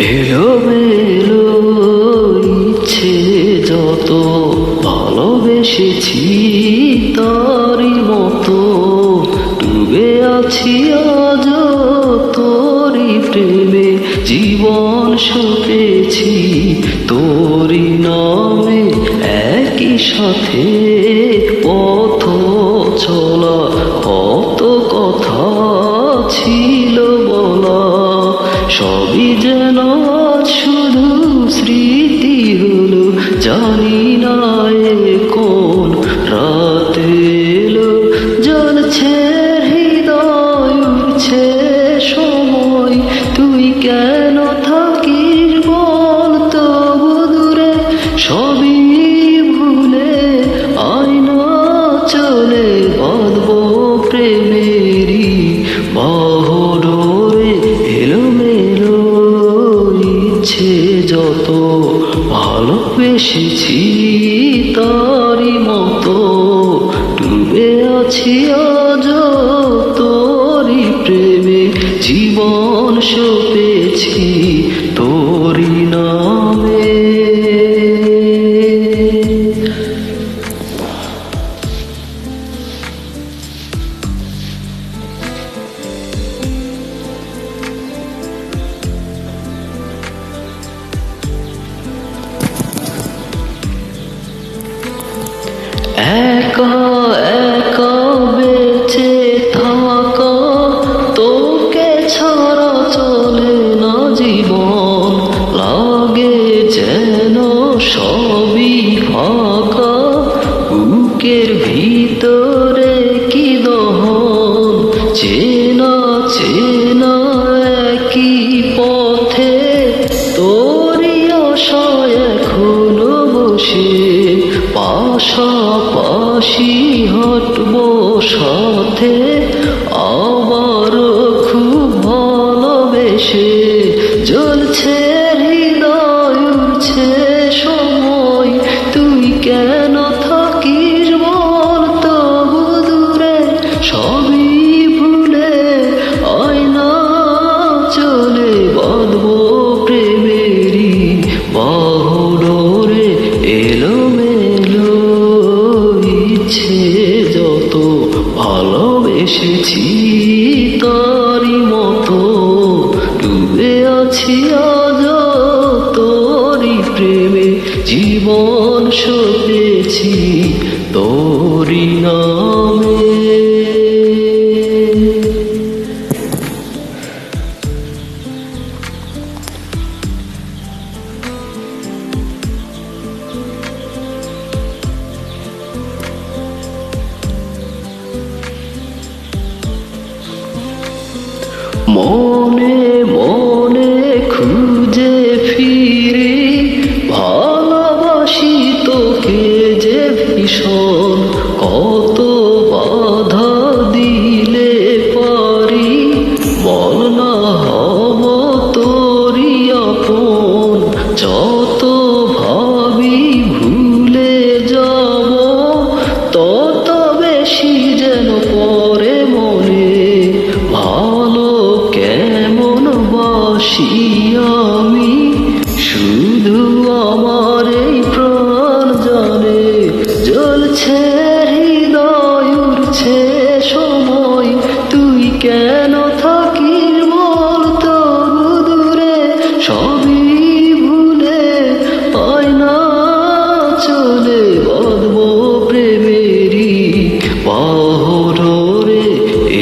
এলোমেলো ইচ্ছে যত ভালোবেসেছি তারই মতো ডুবে আছি আজ তোরই প্রেমে জীবন সপেছি তোরই নামে একই সাথে পথ চলা কত কথা ছিল বলা সবই যেন শুধু স্মৃতি হলো জানি না কোন রাত এলো জ্বলছে হৃদয় উঠছে সময় তুই কেন থাকিস বল তবু দূরে সবই ভুলে আয়না চলে বাঁধবো প্রেমেরই বাহুডোরে এলোমেলো ইচ্ছে যত ভালোবেসেছি তারই মতো ডুবে আছি আজ তোরই প্রেমে জীবন সপেছি তোরই নামে। একা একা বেঁচে থাকা তোকে ছাড়া চলে না জীবন লাগে যেন সবই ফাঁকা বুকের ভিতরে কি দহন চেনা চেনা একই পথে তোরই আশায় এখনো বসে পাশাপাশি হাঁটবো সাথে আবার খুব ভালোবেসে জ্বলছে হৃদয় উঠছে সময় তুই কেন থাকিস বল তবু দূরে সবই ভুলে আয়না চলে বাঁধবো প্রেমেরই বাহুডোরে এলোমেলো ইচ্ছে যত ভালোবেসেছি তারই মতো ডুবে আছি আজ তোরই প্রেমে জীবন সপেছি তোরই নামে। মনে মনে খুঁজে ফিরে ভালোবাসি তোকে যে ভীষণ কত বাধা দিলে পারি বল না হব তোরই আপন যত ভাবি ভুলে যাব তত বেশি যেন পরে মনে ভালো কেমন বাসি আমি শুধু আমার এই প্রাণ জানে জ্বলছে হৃদয় উঠছে সময় তুই কেন থাকিস বল তবু দূরে সবই ভুলে আয়না চলে বাঁধবো প্রেমেরই বাহুডোরে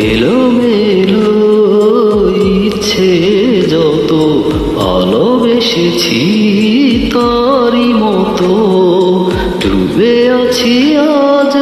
এলোমেলো ইচ্ছে যত ভালোবেসেছি তারই মতো ডুবে আছি আজ